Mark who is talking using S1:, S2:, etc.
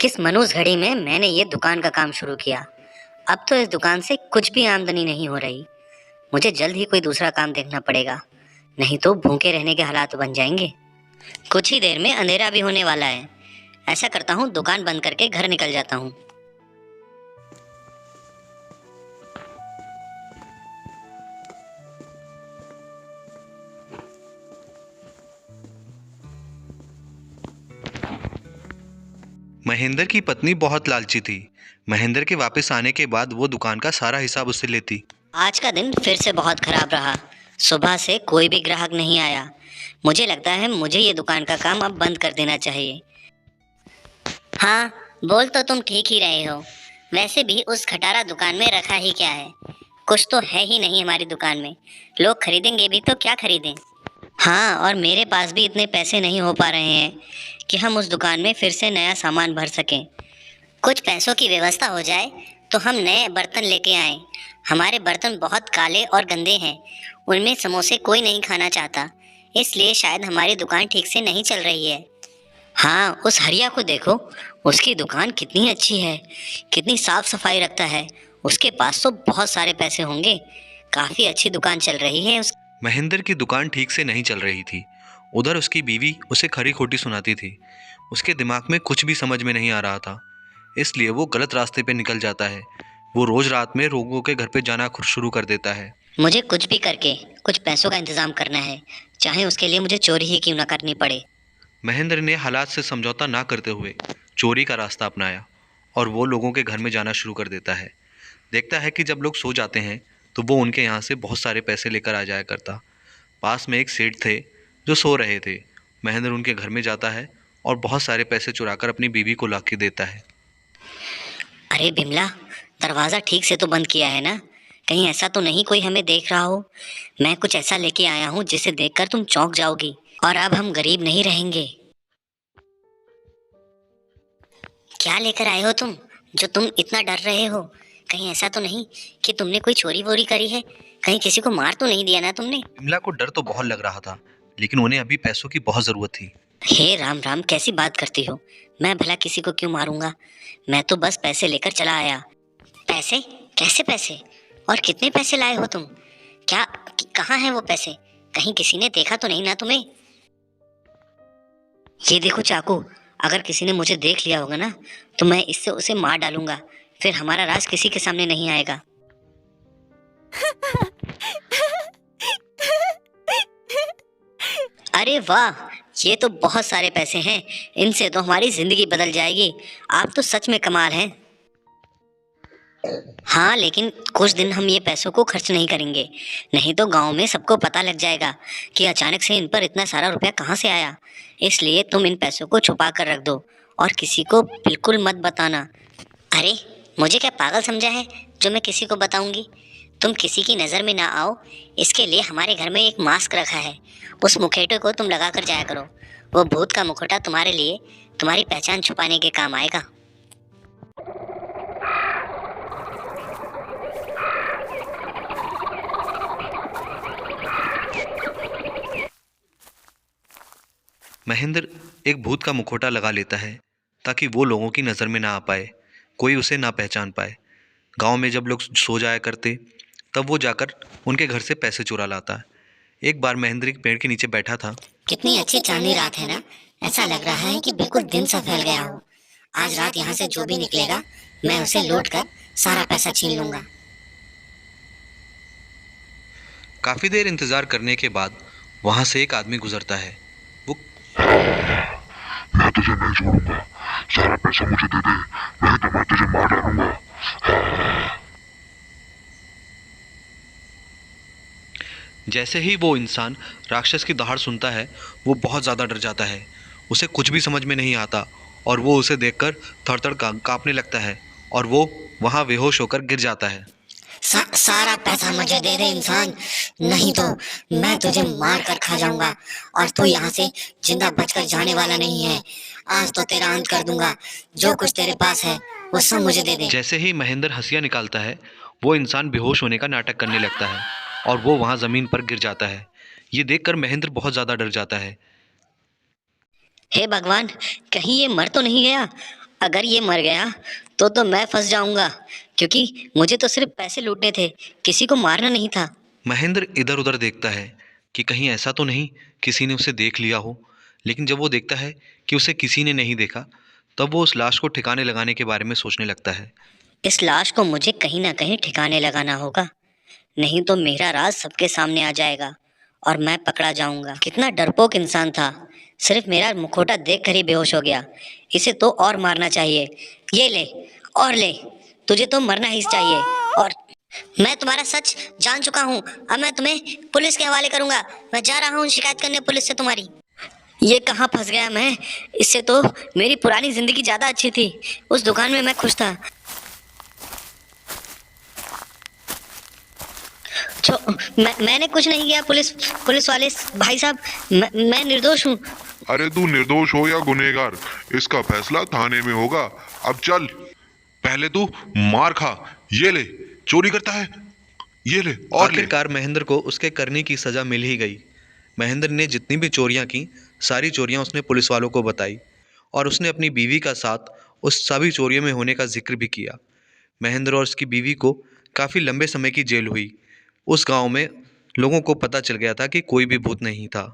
S1: किस मनूस घड़ी में मैंने ये दुकान का काम शुरू किया। अब तो इस दुकान से कुछ भी आमदनी नहीं हो रही। मुझे जल्द ही कोई दूसरा काम देखना पड़ेगा, नहीं तो भूखे रहने के हालात बन जाएंगे। कुछ ही देर में अंधेरा भी होने वाला है। ऐसा करता हूँ, दुकान बंद करके घर निकल जाता हूँ।
S2: महेंद्र की पत्नी बहुत लालची थी। महेंद्र के वापस आने के बाद वो दुकान का सारा हिसाब उससे लेती।
S1: आज का दिन फिर से बहुत खराब रहा। सुबह से कोई भी ग्राहक नहीं आया। मुझे लगता है मुझे ये दुकान का काम अब बंद कर देना चाहिए। हाँ, बोल तो तुम ठीक ही रहे हो। वैसे भी उस खटारा दुकान में रखा ही क्या है? कुछ तो है ही नहीं हमारी दुकान में। लोग खरीदेंगे भी तो क्या खरीदें? हाँ, और मेरे पास भी इतने पैसे नहीं हो पा रहे हैं कि हम उस दुकान में फिर से नया सामान भर सकें। कुछ पैसों की व्यवस्था हो जाए तो हम नए बर्तन लेके आएं। हमारे बर्तन बहुत काले और गंदे हैं। उनमें समोसे कोई नहीं खाना चाहता, इसलिए शायद हमारी दुकान ठीक से नहीं चल रही है। हाँ, उस हरिया को देखो। उसकी दुकान कितनी अच्छी है, कितनी साफ सफाई रखता है। उसके पास तो बहुत सारे पैसे होंगे। काफी अच्छी दुकान चल रही है उस।
S2: महेंद्र की दुकान ठीक से नहीं चल रही थी। उधर उसकी बीवी उसे खरी खोटी सुनाती थी। उसके दिमाग में कुछ भी समझ में नहीं आ रहा था, इसलिए वो गलत रास्ते पे निकल जाता है। वो रोज रात में लोगों के घर पे जाना शुरू कर देता है।
S1: मुझे कुछ भी करके कुछ पैसों का इंतजाम करना है, चाहे उसके लिए मुझे चोरी ही क्यों ना करनी पड़े।
S2: महेंद्र ने हालात से समझौता ना करते हुए चोरी का रास्ता अपनाया और वो लोगों के घर में जाना शुरू कर देता है। देखता है कि जब लोग सो जाते हैं तो वो उनके यहाँ से बहुत सारे पैसे लेकर आ जाया करता। पास में एक सेठ थे जो सो रहे थे। महेंद्र उनके घर में जाता है और बहुत सारे पैसे चुराकर अपनी बीवी को लाके देता है।
S1: अरे बिमला, दरवाज़ा ठीक से तो बंद किया है ना? कहीं ऐसा तो नहीं कोई हमें देख रहा हो। मैं कुछ ऐसा लेके आया हूँ जिसे देखकर तुम चौंक जाओगी, और अब हम गरीब नहीं रहेंगे। क्या लेकर आए हो तुम, जो तुम इतना डर रहे हो? कहीं ऐसा तो नहीं कि तुमने कोई चोरी वोरी करी है? कहीं किसी को मार तो नहीं दिया ना तुमने?
S2: विमला को डर तो बहुत लग रहा था, लेकिन उन्हें अभी पैसों की बहुत ज़रूरत थी।
S1: हे राम राम, कैसी बात करती हो? मैं भला किसी को क्यों मारूंगा? मैं तो बस पैसे लेकर चला आया। पैसे? कैसे पैसे? और कितने पैसे लाए हो तुम? क्या, कहाँ हैं वो पैसे? कहीं किसी ने देखा तो नहीं ना तुम्हें? ये देखो चाकू। अगर किसी ने मुझे देख लिया होगा ना, तो मैं इससे उसे मार डालूंगा। फिर हमारा राज किसी के सामने नहीं आएगा। अरे वाह, ये तो बहुत सारे पैसे हैं। इनसे तो हमारी जिंदगी बदल जाएगी। आप तो सच में कमाल हैं। हाँ, लेकिन कुछ दिन हम ये पैसों को खर्च नहीं करेंगे, नहीं तो गांव में सबको पता लग जाएगा कि अचानक से इन पर इतना सारा रुपया कहाँ से आया। इसलिए तुम इन पैसों को छुपा कर रख दो और किसी को बिल्कुल मत बताना। अरे, मुझे क्या पागल समझा है जो मैं किसी को बताऊंगी? तुम किसी की नज़र में ना आओ, इसके लिए हमारे घर में एक मास्क रखा है। उस मुखौटे को तुम लगा कर जाया करो। वो भूत का मुखौटा तुम्हारे लिए तुम्हारी पहचान छुपाने के काम आएगा।
S2: महेंद्र एक भूत का मुखौटा लगा लेता है ताकि वो लोगों की नज़र में ना आ पाए, कोई उसे ना पहचान पाए। गांव में जब लोग सो जाया करते तब वो जाकर उनके घर से पैसे चुरा लाता है। एक बार महेंद्र एक पेड़ के नीचे बैठा था।
S1: कितनी अच्छी चांदनी रात है ना? ऐसा लग रहा है कि बिल्कुल दिन सा फैल गया हो। आज रात यहाँ से जो भी निकलेगा, मैं उसे लूट कर सारा पैसा छीन लूंगा।
S2: काफ़ी देर इंतज़ार करने के बाद वहाँ से एक आदमी गुजरता है। वो
S3: मैं तुझे नहीं छोड़ूंगा। सारा पैसा मुझे दे दे, नहीं तो मैं तुझे मार डालूंगा।
S2: जैसे ही वो इंसान राक्षस की दहाड़ सुनता है, वो बहुत ज़्यादा डर जाता है। उसे कुछ भी समझ में नहीं आता और वो उसे देखकर थर-थर कांपने लगता है और वो वहाँ बेहोश होकर गिर जाता है।
S1: सारा पैसा मुझे दे दे इंसान, नहीं तो मैं तुझे मार कर खा जाऊंगा और तू यहाँ से जिंदा बचकर जाने वाला नहीं है। आज तो तेरा अंत कर दूंगा। जो कुछ तेरे पास है वो सब मुझे दे दे।
S2: जैसे ही महेंद्र हंसिया निकालता है, वो इंसान बेहोश होने का नाटक करने लगता है और वो वहाँ ज़मीन पर गिर जाता है। ये देखकर महेंद्र बहुत ज़्यादा डर जाता है।
S1: हे भगवान, कहीं ये मर तो नहीं गया? अगर ये मर गया तो मैं फंस जाऊंगा, क्योंकि मुझे तो सिर्फ पैसे लूटने थे, किसी को मारना नहीं था।
S2: महेंद्र इधर उधर देखता है कि कहीं ऐसा तो नहीं किसी ने उसे देख लिया हो। लेकिन जब वो देखता है कि उसे किसी ने नहीं देखा, तब वो उस लाश को ठिकाने लगाने के बारे में सोचने लगता है।
S1: इस लाश को मुझे कहीं ना कहीं ठिकाने लगाना होगा, नहीं तो मेरा राज सबके सामने आ जाएगा और मैं पकड़ा जाऊंगा। कितना डरपोक इंसान था, सिर्फ मेरा मुखौटा देखकर ही बेहोश हो गया। इसे तो और मारना चाहिए। ये ले, और ले, तुझे तो मरना ही चाहिए। और मैं तुम्हारा सच जान चुका हूँ, अब मैं तुम्हें पुलिस के हवाले करूंगा। मैं जा रहा हूँ शिकायत करने पुलिस से तुम्हारी। ये कहाँ फंस गया मैं? इससे तो मेरी पुरानी जिंदगी ज्यादा अच्छी थी, उस दुकान में मैं खुश था। मैंने कुछ नहीं किया पुलिस वाले भाई साहब, मैं निर्दोष हूँ।
S3: अरे तू निर्दोष हो या गुनहगार, इसका फैसला थाने में होगा। अब चल, पहले तू मार खा। ये ले, चोरी करता है, ये ले और ले।
S2: आखिरकार महेंद्र को उसके करने की सज़ा मिल ही गई। महेंद्र ने जितनी भी चोरियां की, सारी चोरियां उसने पुलिस वालों को बताई और उसने अपनी बीवी का साथ उस सभी चोरियों में होने का जिक्र भी किया। महेंद्र और उसकी बीवी को काफ़ी लंबे समय की जेल हुई। उस गांव में लोगों को पता चल गया था कि कोई भी भूत नहीं था।